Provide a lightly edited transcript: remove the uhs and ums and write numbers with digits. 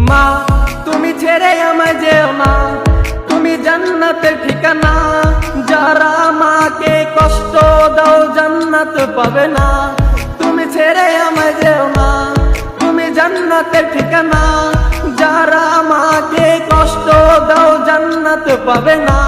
মা তুমি ছেড়ে আমায় যেও না, তুমি জান্নাতের ঠিকানা। যারা মাকে কষ্ট দাও জান্নাত পাবে না। তুমি ছেড়ে আমায় যেও না, তুমি জান্নাতের ঠিকানা। যারা মাকে কষ্ট দাও জান্নাত পাবে না।